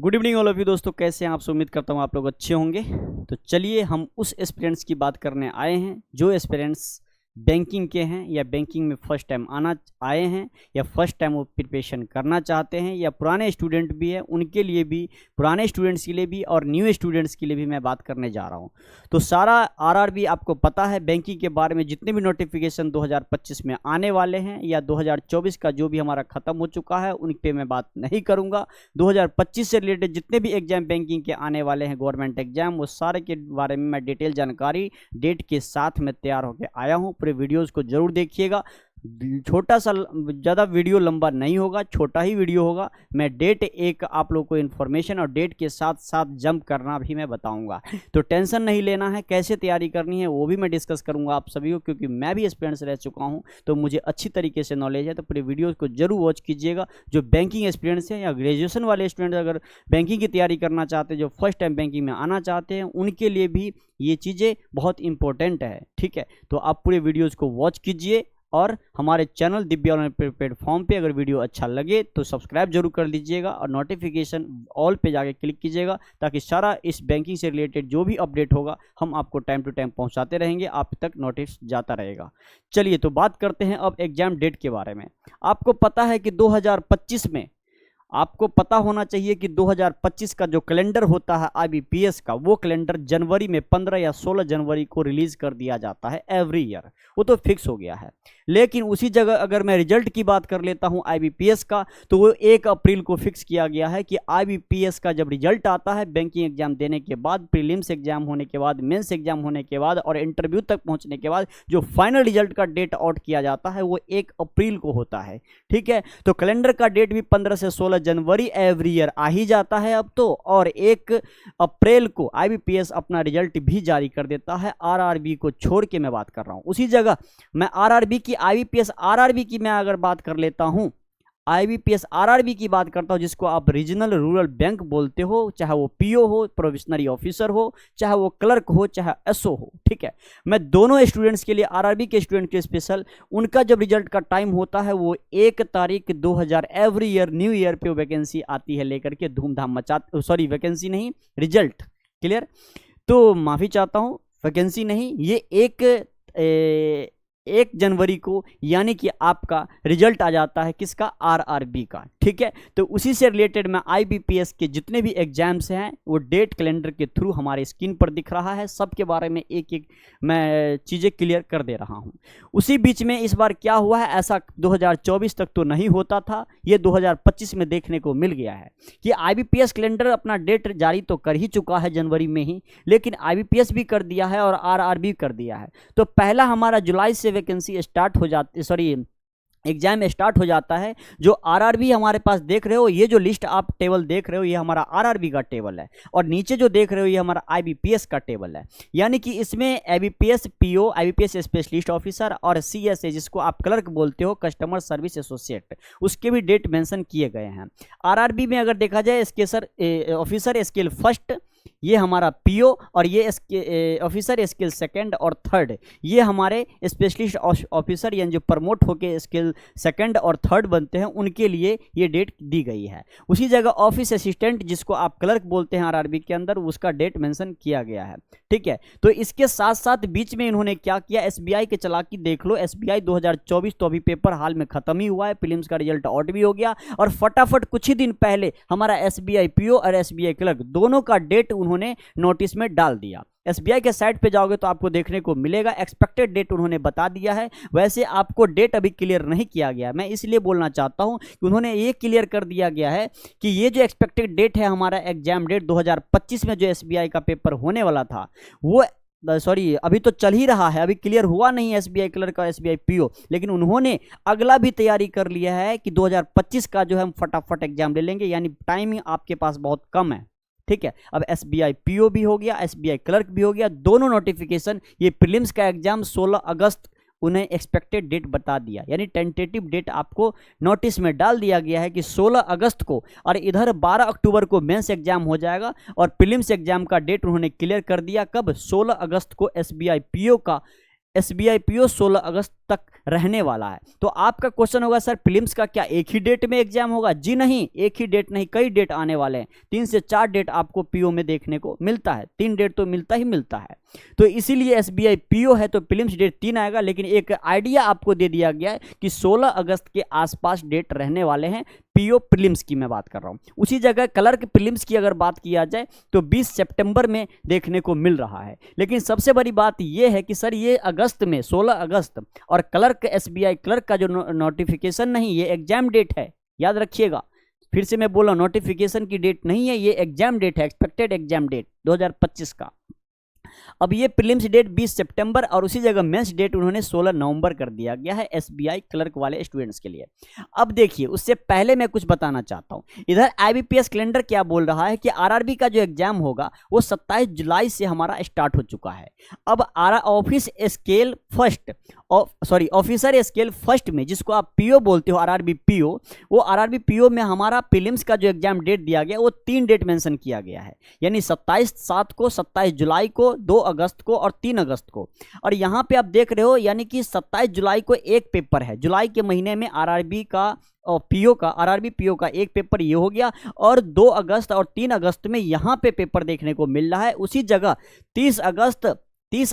Good evening all of you दोस्तों, कैसे हैं आप? उम्मीद करता हूँ आप लोग अच्छे होंगे। तो चलिए हम उस एस्पिरेंट्स की बात करने आए हैं जो एस्पिरेंट्स बैंकिंग के हैं या बैंकिंग में फर्स्ट टाइम आए हैं या फर्स्ट टाइम वो प्रिपरेशन करना चाहते हैं या पुराने स्टूडेंट भी हैं, उनके लिए भी, पुराने स्टूडेंट्स के लिए भी और न्यू स्टूडेंट्स के लिए भी मैं बात करने जा रहा हूं। तो सारा आरआरबी आपको पता है बैंकिंग के बारे में, जितने भी नोटिफिकेशन 2025 में आने वाले हैं या 2024 का जो भी हमारा ख़त्म हो चुका है उन पर मैं बात नहीं करूँगा। 2025 से रिलेटेड जितने भी एग्जाम बैंकिंग के आने वाले हैं, गवर्नमेंट एग्जाम, वो सारे के बारे में मैं डिटेल जानकारी डेट के साथ में तैयार होकर आया हूँ। पूरे वीडियोस को जरूर देखिएगा। छोटा सा, ज़्यादा वीडियो लंबा नहीं होगा, छोटा ही वीडियो होगा। मैं डेट एक आप लोग को इन्फॉर्मेशन और डेट के साथ साथ जंप करना भी मैं बताऊंगा। तो टेंशन नहीं लेना है, कैसे तैयारी करनी है वो भी मैं डिस्कस करूंगा आप सभी को, क्योंकि मैं भी एक्सपीरियंस रह चुका हूं तो मुझे अच्छी तरीके से नॉलेज है। तो पूरे वीडियोज़ को जरूर वॉच कीजिएगा। जो बैंकिंग एक्सपीरियंस है या ग्रेजुएशन वाले स्टूडेंट अगर बैंकिंग की तैयारी करना चाहते हैं, जो फर्स्ट टाइम बैंकिंग में आना चाहते हैं, उनके लिए भी ये चीज़ें बहुत इंपॉर्टेंट है। ठीक है, तो आप पूरे वीडियोज़ को वॉच कीजिए और हमारे चैनल दिव्या ऑनलाइन प्लेटफॉर्म पे अगर वीडियो अच्छा लगे तो सब्सक्राइब जरूर कर लीजिएगा और नोटिफिकेशन ऑल पे जाके क्लिक कीजिएगा, ताकि सारा इस बैंकिंग से रिलेटेड जो भी अपडेट होगा हम आपको टाइम टू टाइम पहुंचाते रहेंगे, आप तक नोटिस जाता रहेगा। चलिए तो बात करते हैं अब एग्जाम डेट के बारे में। आपको पता है कि 2025 में, आपको पता होना चाहिए कि 2025 का जो कैलेंडर होता है आईबीपीएस का, वो कैलेंडर जनवरी में 15 या 16 जनवरी को रिलीज कर दिया जाता है एवरी ईयर। वो तो फिक्स हो गया है। लेकिन उसी जगह अगर मैं रिजल्ट की बात कर लेता हूं आईबीपीएस का, तो वो 1 अप्रैल को फिक्स किया गया है कि आईबीपीएस का जब रिजल्ट आता है बैंकिंग एग्जाम देने के बाद, प्रीलिम्स एग्जाम होने के बाद, मेंस एग्जाम होने के बाद और इंटरव्यू तक पहुंचने के बाद जो फाइनल रिजल्ट का डेट आउट किया जाता है वो 1 अप्रैल को होता है। ठीक है, तो कैलेंडर का डेट भी 15 से 16 जनवरी एवरी ईयर आ ही जाता है अब तो। और 1 अप्रैल को आईबीपीएस अपना रिजल्ट भी जारी कर देता है। आरआरबी को छोड़ के मैं बात कर रहा हूं। उसी जगह मैं आरआरबी की, आईबीपीएस आरआरबी की मैं अगर बात कर लेता हूं, आईबीपीएस आरआरबी की बात करता हूं, जिसको आप रीजनल रूरल बैंक बोलते हो, चाहे वो पीओ हो, प्रोविजनरी ऑफिसर हो, चाहे वो क्लर्क हो, चाहे एसओ हो। ठीक है, मैं दोनों स्टूडेंट्स के लिए, आरआरबी के स्टूडेंट के स्पेशल, उनका जब रिजल्ट का टाइम होता है वो 1 तारीख 2000 एवरी ईयर न्यू ईयर पे वैकेंसी आती है लेकर के धूमधाम मचाते, सॉरी वैकेंसी नहीं, रिजल्ट, क्लियर, तो माफ़ी चाहता हूँ, वैकेंसी नहीं, ये 1 जनवरी को यानी कि आपका रिजल्ट आ जाता है किसका? आरआरबी का। ठीक है, तो उसी से रिलेटेड मैं आईबीपीएस के जितने भी एग्जाम्स हैं वो डेट कैलेंडर के थ्रू हमारे स्क्रीन पर दिख रहा है। सबके बारे में एक एक मैं चीज़ें क्लियर कर दे रहा हूं। उसी बीच में इस बार क्या हुआ है, ऐसा 2024 तक तो नहीं होता था, ये 2025 में देखने को मिल गया है कि आईबीपीएस कैलेंडर अपना डेट जारी तो कर ही चुका है जनवरी में ही, लेकिन आईबीपीएस भी कर दिया है और आरआरबी कर दिया है। तो पहला हमारा जुलाई से वैकेंसी स्टार्ट हो जाती, सॉरी एग्जाम स्टार्ट हो जाता है। जो आरआरबी हमारे पास देख रहे हो, ये जो लिस्ट आप टेबल देख रहे हो, ये हमारा आरआरबी का टेबल है, और नीचे जो देख रहे हो ये हमारा आईबीपीएस का टेबल है। यानी कि इसमें IBPS PO, IBPS specialist officer और सीएसए, जिसको आप क्लर्क बोलते हो, कस्टमर सर्विस एसोसिएट, उसके भी डेट मेंशन किए गए हैं। आरआरबी में अगर देखा जाए ऑफिसर स्केल फर्स्ट, ये हमारा पीओ, और ये ऑफिसर स्केल सेकंड और थर्ड, ये हमारे स्पेशलिस्ट ऑफिसर यानी जो प्रमोट होके स्केल सेकंड और थर्ड बनते हैं, उनके लिए ये डेट दी गई है। उसी जगह ऑफिस असिस्टेंट, जिसको आप क्लर्क बोलते हैं आरआरबी के अंदर, उसका डेट मेंशन किया गया है। ठीक है, तो इसके साथ साथ बीच में इन्होंने क्या किया, एसबीआई के चालाकी देख लो। एसबीआई 2024 तो अभी पेपर हाल में खत्म ही हुआ है, प्रीलिम्स का रिजल्ट आउट भी हो गया, और फटाफट कुछ ही दिन पहले हमारा एसबीआई पीओ और एसबीआई क्लर्क दोनों का डेट उन्होंने नोटिस में डाल दिया। एसबीआई के साइट पे जाओगे तो आपको देखने को मिलेगा, एक्सपेक्टेड डेट उन्होंने बता दिया है। वैसे आपको डेट अभी क्लियर नहीं किया गया, मैं इसलिए बोलना चाहता हूं कि उन्होंने ये क्लियर कर दिया गया है कि ये जो एक्सपेक्टेड डेट है हमारा एग्जाम डेट 2025 में जो एसबीआई का पेपर होने वाला था, वो सॉरी अभी तो चल ही रहा है, अभी क्लियर हुआ नहीं एसबीआई क्लर्क का, एसबीआई पीओ, लेकिन उन्होंने अगला भी तैयारी कर लिया है कि 2025 का जो है हम फटाफट एग्जाम ले लेंगे, यानी टाइमिंग आपके पास बहुत कम है। ठीक है, अब एसबीआई पीओ भी हो गया, एसबीआई क्लर्क भी हो गया, दोनों नोटिफिकेशन, ये प्रीलिम्स का एग्जाम 16 अगस्त उन्हें एक्सपेक्टेड डेट बता दिया, यानी टेंटेटिव डेट आपको नोटिस में डाल दिया गया है कि 16 अगस्त को, और इधर 12 अक्टूबर को मेंस एग्जाम हो जाएगा, और प्रीलिम्स एग्जाम का डेट उन्होंने क्लियर कर दिया कब? 16 अगस्त को एसबीआई पीओ का SBI PO 16 अगस्त तक रहने वाला है। तो आपका क्वेश्चन होगा सर प्रीलिम्स का क्या एक ही डेट में एग्जाम होगा? जी नहीं, एक ही डेट नहीं, कई डेट आने वाले हैं। 3 से 4 डेट आपको PO में देखने को मिलता है, 3 डेट तो मिलता ही मिलता है। तो इसीलिए SBI PO है तो प्रीलिम्स डेट 3 आएगा, लेकिन एक आइडिया आपको दे दिया गया है कि 16 अगस्त के आसपास डेट रहने वाले हैं। PO प्रीलिम्स की मैं बात कर रहा हूं। उसी जगह क्लर्क प्रीलिम्स की अगर बात किया जाए तो 20 सितंबर में देखने को मिल रहा है। लेकिन सबसे बड़ी बात यह है कि सर ये अगस्त में 16 अगस्त और क्लर्क SBI क्लर्क का जो नोटिफिकेशन नहीं, ये एग्जाम डेट है, याद रखिएगा। फिर से मैं बोला, नोटिफिकेशन की डेट नहीं है, ये एग्जाम डेट है, एक्सपेक्टेड एग्जाम डेट 2025 का। अब ये प्रीलिम्स डेट 20 सितंबर और उसी जगह मेंस डेट उन्होंने 16 नवंबर कर दिया गया है SBI क्लर्क वाले स्टूडेंट्स के लिए। अब देखिए, उससे पहले मैं कुछ बताना चाहता हूं। इधर IBPS कैलेंडर क्या बोल रहा है कि RRB का जो एग्जाम होगा वो 27 जुलाई से हमारा स्टार्ट हो चुका है। अब ऑफिसर स्केल फर्स्ट में, जिसको आप PO बोलते हो, RRB PO, वो RRB PO में हमारा प्रीलिम्स का जो एग्जाम डेट दिया गया वो 3 डेट मेंशन किया गया है, यानी 27/7 को, 27 जुलाई को, 2 अगस्त को और 3 अगस्त को। और यहाँ पे आप देख रहे हो, यानी कि 27 जुलाई को एक पेपर है। जुलाई के महीने में RRB PO का एक पेपर ये हो गया, और 2 अगस्त और 3 अगस्त में यहाँ पे पेपर देखने को मिल रहा है। उसी जगह 30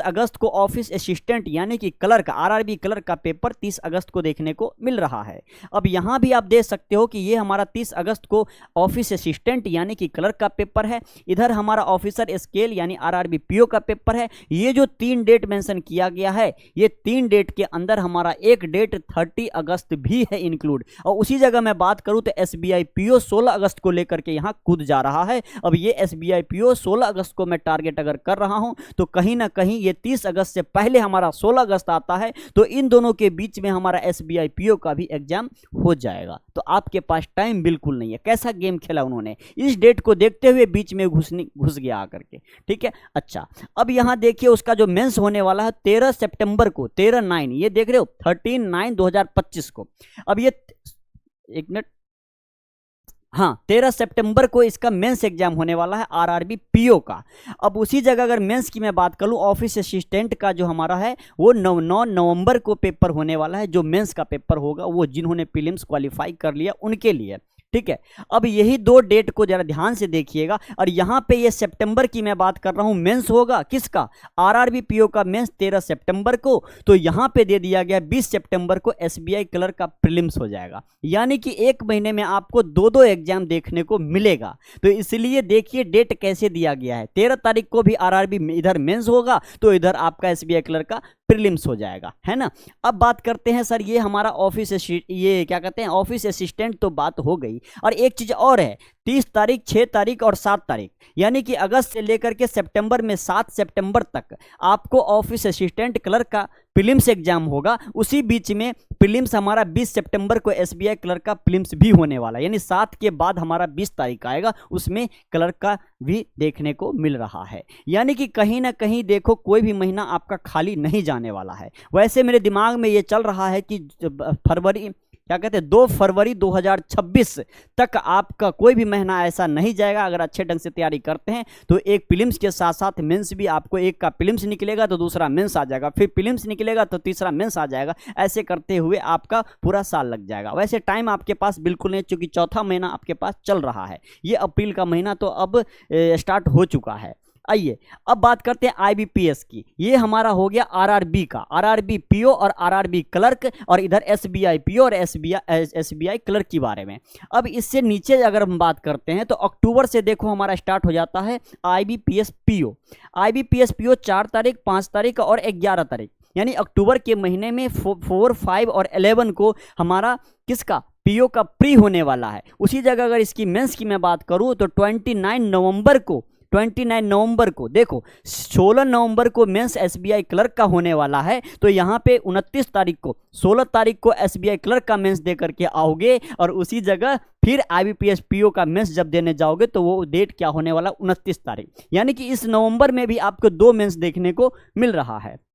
अगस्त को ऑफिस असिस्टेंट यानी कि क्लर्क, RRB क्लर्क का पेपर 30 अगस्त को देखने को मिल रहा है। अब यहाँ भी आप देख सकते हो कि ये हमारा 30 अगस्त को ऑफिस असिस्टेंट यानी कि क्लर्क का पेपर है। इधर हमारा ऑफिसर स्केल यानी RRB PO का पेपर है। ये जो 3 डेट मेंशन किया गया है, ये 3 डेट के अंदर हमारा एक डेट 30 अगस्त भी है इंक्लूड। और उसी जगह मैं बात करूँ तो SBI PO 16 अगस्त को लेकर के यहाँ कूद जा रहा है। अब ये SBI PO 16 अगस्त को मैं टारगेट अगर कर रहा हूँ तो कहीं ना कहीं ये 30 अगस्त से पहले हमारा 16 अगस्त आता है, तो इन दोनों के बीच में हमारा SBI PO का भी एग्जाम हो जाएगा। तो आपके पास टाइम बिल्कुल नहीं है। कैसा गेम खेला उन्होंने, इस डेट को देखते हुए बीच में घुस गया आकर के, ठीक है। अच्छा, अब यहां देखिए उसका जो मेंस होने वाला है 13 सितंबर को, 13/9, ये देख रहे हो 13/9/2025 को। अब ये एक मिनट, हाँ, 13 सितंबर को इसका मेंस एग्जाम होने वाला है RRB PO का। अब उसी जगह अगर मेंस की मैं बात करूं, ऑफिस असिस्टेंट का जो हमारा है वो 9 नवंबर को पेपर होने वाला है। जो मेंस का पेपर होगा वो जिन्होंने प्रीलिम्स क्वालिफाई कर लिया उनके लिए, ठीक है। अब यही 2 डेट को जरा ध्यान से देखिएगा। और यहाँ पे ये सितंबर की मैं बात कर रहा हूँ, मेंस होगा किसका, RRB PO का मेंस 13 सितंबर को। तो यहाँ पे दे दिया गया 20 सितंबर को SBI क्लर्क का प्रीलिम्स हो जाएगा, यानी कि एक महीने में आपको 2 एग्जाम देखने को मिलेगा। तो इसलिए देखिए डेट कैसे दिया गया है, 13 तारीख को भी RRB इधर मेंस होगा तो इधर आपका SBI क्लर्क का प्रीलिम्स हो जाएगा, है ना। अब बात करते हैं सर, ये हमारा ऑफिस असिस्टेंट तो बात हो गई। और एक चीज और है, 30 तारीख, 6 तारीख और 7 तारीख, यानी कि अगस्त से लेकर के सितंबर में 7 सितंबर तक आपको ऑफिस असिस्टेंट क्लर्क का प्रीलिम्स एग्जाम होगा। उसी बीच में प्रीलिम्स हमारा 20 सितंबर को SBI क्लर्क का प्रीलिम्स भी होने वाला है, यानी 7 के बाद हमारा 20 तारीख आएगा, उसमें क्लर्क का भी देखने को मिल रहा है। यानी कि कहीं ना कहीं देखो, कोई भी महीना आपका खाली नहीं जाने वाला है। वैसे मेरे दिमाग में ये चल रहा है कि 2 फरवरी 2026 तक आपका कोई भी महीना ऐसा नहीं जाएगा। अगर अच्छे ढंग से तैयारी करते हैं तो एक प्रीलिम्स के साथ साथ मेंस भी, आपको एक का प्रीलिम्स निकलेगा तो दूसरा मेंस आ जाएगा, फिर प्रीलिम्स निकलेगा तो तीसरा मेंस आ जाएगा। ऐसे करते हुए आपका पूरा साल लग जाएगा। वैसे टाइम आपके पास बिल्कुल नहीं, चूंकि चौथा महीना आपके पास चल रहा है। ये अप्रैल का महीना तो अब स्टार्ट हो चुका है। आइए अब बात करते हैं IBPS की। ये हमारा हो गया RRB का, RRB PO और RRB क्लर्क, और इधर SBI PO और SBI क्लर्क के बारे में। अब इससे नीचे अगर हम बात करते हैं तो अक्टूबर से देखो हमारा स्टार्ट हो जाता है IBPS PO। IBPS PO 4 तारीख, 5 तारीख और 11 तारीख, यानी अक्टूबर के महीने में 4, 5 और 11 को हमारा किसका, PO का प्री होने वाला है। उसी जगह अगर इसकी मेंस की मैं बात करूं तो 29 नवंबर को देखो, 16 नवंबर को मेंस SBI क्लर्क का होने वाला है। तो यहाँ पे 29 तारीख को, 16 तारीख को SBI क्लर्क का मेंस दे करके आओगे, और उसी जगह फिर IBPS PO का मेंस जब देने जाओगे तो वो डेट क्या होने वाला, 29 तारीख। यानी कि इस नवंबर में भी आपको 2 मेंस देखने को मिल रहा है।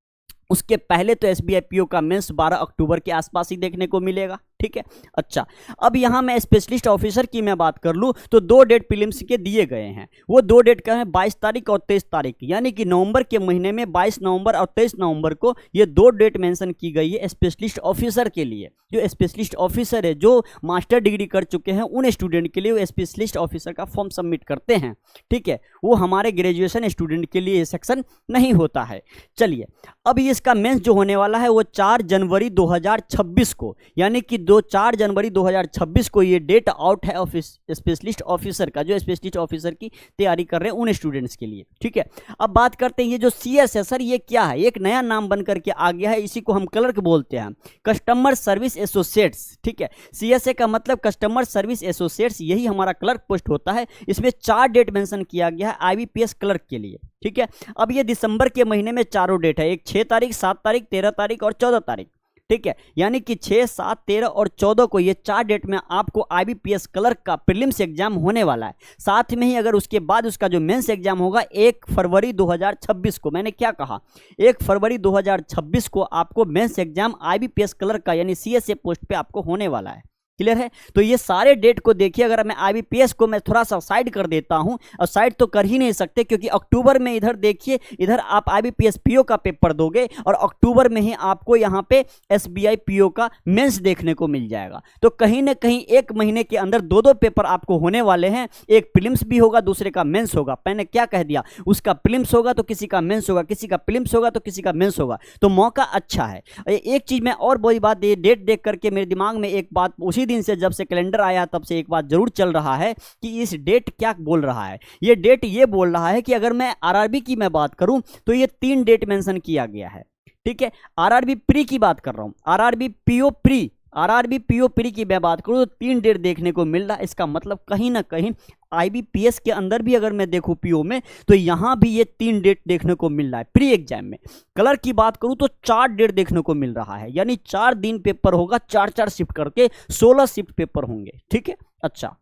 उसके पहले तो SBI PO का मेंस 12 अक्टूबर के आसपास ही देखने को मिलेगा, ठीक है। अच्छा, अब यहाँ मैं स्पेशलिस्ट ऑफिसर की मैं बात कर लूँ तो 2 डेट प्रीलिम्स के दिए गए हैं। वो 2 डेट क्या है, 22 तारीख और 23 तारीख, यानी कि नवंबर के महीने में 22 नवंबर और 23 नवंबर को ये 2 डेट मेंशन की गई है स्पेशलिस्ट ऑफिसर के लिए। जो स्पेशलिस्ट ऑफिसर है, जो मास्टर डिग्री कर चुके हैं, उन स्टूडेंट के लिए वो स्पेशलिस्ट ऑफिसर का फॉर्म सबमिट करते हैं, ठीक है। वो हमारे ग्रेजुएशन स्टूडेंट के लिए ये सेक्शन नहीं होता है। चलिए, अब इसका मेंस जो होने वाला है वो 4 जनवरी 2026 को, यानी कि 4 जनवरी 2026 को ये डेट आउट है ऑफिस स्पेशलिस्ट ऑफिसर का, जो स्पेशलिस्ट ऑफिसर की तैयारी कर रहे हैं उन स्टूडेंट्स के लिए, ठीक है। अब बात करते हैं ये जो CS है सर, ये क्या है, एक नया नाम बन करके आ गया है, इसी को हम क्लर्क बोलते हैं, कस्टमर सर्विस एसोसिएट्स, ठीक है। CSA का मतलब कस्टमर सर्विस एसोसिएट्स, यही हमारा क्लर्क पोस्ट होता है। इसमें 4 डेट मेंशन किया गया है IBPS क्लर्क के लिए, ठीक है। अब ये दिसंबर के महीने में चारों डेट है, एक 6 तारीख, 7 तारीख, 13 तारीख और 14 तारीख, ठीक है। यानी कि 6, 7, 13 और 14 को ये 4 डेट में आपको IBPS क्लर्क का प्रीलिम्स एग्जाम होने वाला है। साथ में ही अगर उसके बाद उसका जो मेंस एग्जाम होगा 1 फरवरी 2026 को, मैंने क्या कहा, 1 फरवरी 2026 को आपको मेंस एग्जाम IBPS क्लर्क का यानी CSA पोस्ट पे आपको होने वाला है। क्लियर है। तो ये सारे डेट को देखिए, अगर मैं IBPS को मैं थोड़ा सा साइड कर देता हूं, और साइड तो कर ही नहीं सकते क्योंकि अक्टूबर में इधर देखिए, इधर आप IBPS PO का पेपर दोगे और अक्टूबर में ही आपको यहाँ पे SBI PO का मेंस देखने को मिल जाएगा। तो कहीं ना कहीं 1 महीने के अंदर 2 पेपर आपको होने वाले हैं, एक प्रीलिम्स भी होगा, दूसरे का मेंस होगा। मैंने क्या कह दिया, उसका प्रीलिम्स होगा तो किसी का मेंस होगा, किसी का प्रीलिम्स होगा तो किसी का मेंस होगा, तो मौका अच्छा है। एक चीज मैं और बड़ी बात, ये डेट देख करके मेरे दिमाग में एक बात उसी दिन से, जब से कैलेंडर आया तब से एक बात जरूर चल रहा है कि इस डेट क्या बोल रहा है। ये डेट ये बोल रहा है कि अगर मैं RRB की मैं बात करूं तो ये 3 डेट मेंशन किया गया है, ठीक है। RRB प्री की बात कर रहा हूं, RRB PO pre, RRB PO pre की मैं बात करूं तो 3 डेट देखने को मिल रहा है। इसका मतलब कहीं ना कहीं IBPS के अंदर भी अगर मैं देखूं PO में, तो यहां भी ये 3 डेट देखने को मिल रहा है प्री एग्जाम में। क्लर्क की बात करूं तो 4 डेट देखने को मिल रहा है, यानी 4 दिन पेपर होगा, 4-4 शिफ्ट करके 16 शिफ्ट पेपर होंगे, ठीक है। अच्छा,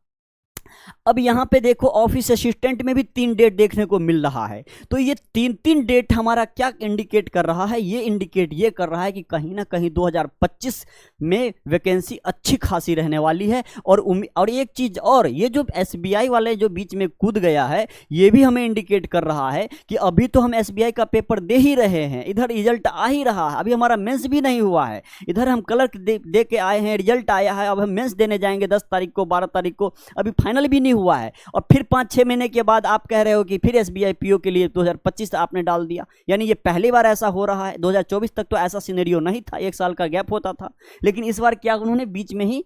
अब यहां पे देखो ऑफिस असिस्टेंट में भी 3 डेट देखने को मिल रहा है। तो ये 3-3 डेट हमारा क्या इंडिकेट कर रहा है, ये इंडिकेट ये कर रहा है कि कहीं ना कहीं 2025 में वैकेंसी अच्छी खासी रहने वाली है। और एक चीज और, ये जो SBI वाले जो बीच में कूद गया है, ये भी हमें इंडिकेट कर रहा है कि अभी तो हम SBI का पेपर दे ही रहे हैं, इधर रिजल्ट आ ही रहा है, अभी हमारा मेंस भी नहीं हुआ है, इधर हम क्लर्क दे के आए हैं, रिजल्ट आया है, अब हम मेंस देने जाएंगे 10 तारीख को, 12 तारीख को, अभी फाइनल भी नहीं हुआ है। और फिर 5-6 महीने के बाद आप कह रहे हो कि फिर SBI PO के लिए 2025 आपने डाल दिया, यानी ये पहली बार ऐसा हो रहा है। 2024 तक तो ऐसा सिनेरियो नहीं था, 1 साल का गैप होता था, लेकिन इस बार क्या उन्होंने बीच में ही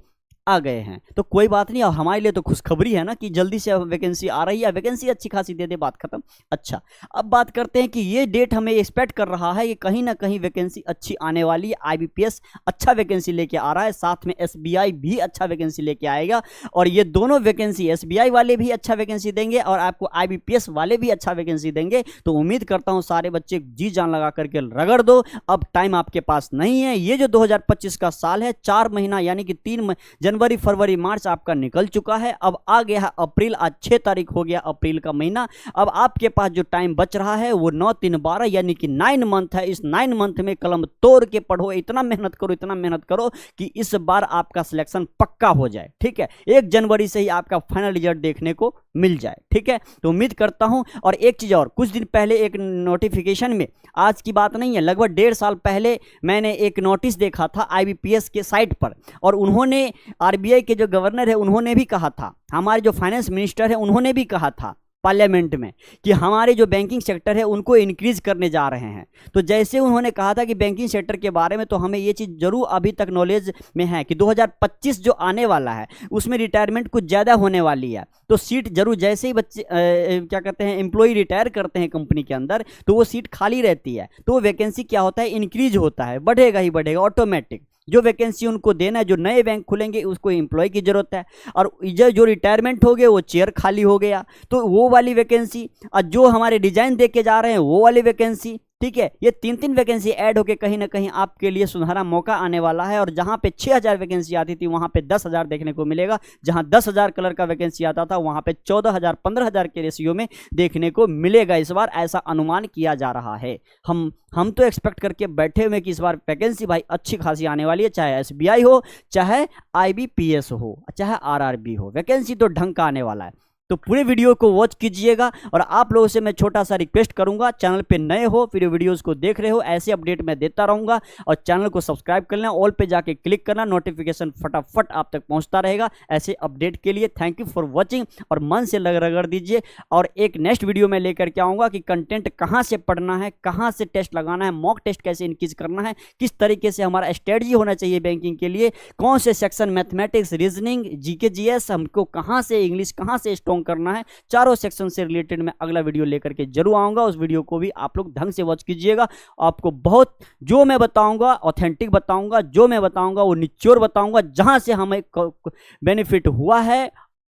आ गए हैं। तो कोई बात नहीं, और हमारे लिए तो खुशखबरी है ना कि जल्दी से वैकेंसी आ रही है, वैकेंसी अच्छी खासी दे दे, बात खत्म। अच्छा, अब बात करते हैं कि ये डेट हमें एक्सपेक्ट कर रहा है कि कहीं ना कहीं वैकेंसी अच्छी आने वाली है। IBPS अच्छा वैकेंसी लेके आ रहा है, साथ में SBI भी अच्छा वैकेंसी लेके आएगा, और ये दोनों वैकेंसी SBI वाले भी अच्छा वैकेंसी देंगे और आपको IBPS वाले भी अच्छा वैकेंसी देंगे। तो उम्मीद करता हूँ सारे बच्चे जी जान लगा करके रगड़ दो, अब टाइम आपके पास नहीं है। ये जो 2025 का साल है, 4 महीना यानी कि 3 जनवरी, फरवरी, मार्च आपका निकल चुका है। अब आ गया है अप्रैल, आज 6 तारीख हो गया अप्रैल का महीना। अब आपके पास जो टाइम बच रहा है वो 9, 3, 12 यानी कि 9 मंथ है। इस 9 मंथ में कलम तोड़ के पढ़ो, इतना मेहनत करो, इतना मेहनत करो कि इस बार आपका सिलेक्शन पक्का हो जाए, ठीक है। 1 जनवरी से ही आपका फाइनल रिजल्ट देखने को मिल जाए, ठीक है। तो उम्मीद करता हूं। और एक चीज और, कुछ दिन पहले एक नोटिफिकेशन में, आज की बात नहीं है, लगभग 1.5 साल पहले मैंने एक नोटिस देखा था IBPS के साइट पर, और उन्होंने RBI के जो गवर्नर है उन्होंने भी कहा था, हमारे जो फाइनेंस मिनिस्टर है उन्होंने भी कहा था पार्लियामेंट में कि हमारे जो बैंकिंग सेक्टर है उनको इंक्रीज करने जा रहे हैं। तो जैसे उन्होंने कहा था कि बैंकिंग सेक्टर के बारे में, तो हमें ये चीज़ जरूर अभी तक नॉलेज में है कि 2025 जो आने वाला है उसमें रिटायरमेंट कुछ ज़्यादा होने वाली है। तो सीट जरूर, जैसे ही बच्चे क्या कहते हैं एम्प्लॉय रिटायर करते हैं कंपनी के अंदर, तो वो सीट खाली रहती है, तो वो वैकेंसी क्या होता है, इंक्रीज होता है, बढ़ेगा ही बढ़ेगा ऑटोमेटिक। जो वैकेंसी उनको देना है, जो नए बैंक खुलेंगे उसको एम्प्लॉय की जरूरत है, और जो रिटायरमेंट हो गए वो चेयर खाली हो गया, तो वो वाली वैकेंसी, और जो हमारे डिजाइन दे के जा रहे हैं वो वाली वैकेंसी, ठीक है, ये 3-3 वैकेंसी ऐड होके कहीं ना कहीं आपके लिए सुनहरा मौका आने वाला है। और जहां पे 6000 वैकेंसी आती थी वहां पे 10,000 देखने को मिलेगा। जहां 10,000 कलर का वैकेंसी आता था वहां पे 14,000 15,000 के रेशियो में देखने को मिलेगा इस बार, ऐसा अनुमान किया जा रहा है। हम तो एक्सपेक्ट करके बैठे हुए कि इस बार वैकेंसी भाई अच्छी खासी आने वाली है, चाहे SBI हो, चाहे IBPS हो, चाहे RRB हो, वैकेंसी तो ढंग का आने वाला है। तो पूरे वीडियो को वॉच कीजिएगा। और आप लोगों से मैं छोटा सा रिक्वेस्ट करूंगा, चैनल पे नए हो, फिर वीडियोस को देख रहे हो, ऐसे अपडेट मैं देता रहूंगा। और चैनल को सब्सक्राइब कर लेना, ऑल पे जाके क्लिक करना, नोटिफिकेशन फटाफट आप तक पहुंचता रहेगा ऐसे अपडेट के लिए। थैंक यू फॉर वॉचिंग, और मन से रगड़ दीजिए। और एक नेक्स्ट वीडियो में लेकर के आऊँगा कि कंटेंट कहाँ से पढ़ना है, कहाँ से टेस्ट लगाना है, मॉक टेस्ट कैसे इंक्रीज करना है, किस तरीके से हमारा स्ट्रेटजी होना चाहिए बैंकिंग के लिए, कौन से section mathematics, reasoning, GK GS, हमको कहाँ से इंग्लिश कहाँ से स्ट्रॉन्ग करना है, चारों सेक्शन से रिलेटेड मैं अगला वीडियो लेकर के जरूर आऊंगा। उस वीडियो को भी आप लोग ढंग से वॉच कीजिएगा। आपको बहुत जो मैं बताऊंगा ऑथेंटिक बताऊंगा, जो मैं बताऊंगा वो निचोड़ बताऊंगा, जहां से हमें बेनिफिट हुआ है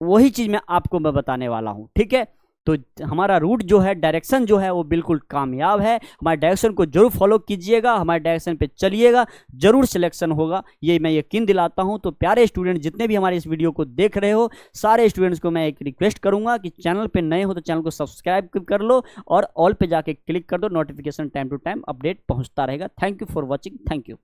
वही चीज मैं आपको बताने वाला हूं, ठीक है। तो हमारा रूट जो है, डायरेक्शन जो है वो बिल्कुल कामयाब है। हमारे डायरेक्शन को जरूर फॉलो कीजिएगा, हमारे डायरेक्शन पे चलिएगा, जरूर सिलेक्शन होगा, ये मैं यकीन दिलाता हूं। तो प्यारे स्टूडेंट जितने भी हमारे इस वीडियो को देख रहे हो, सारे स्टूडेंट्स को मैं एक रिक्वेस्ट करूंगा कि चैनल पे नए हो तो चैनल को सब्सक्राइब कर लो और ऑल पे जाके क्लिक कर दो, notification time to time update पहुंचता रहेगा। Thank you for watching, thank you.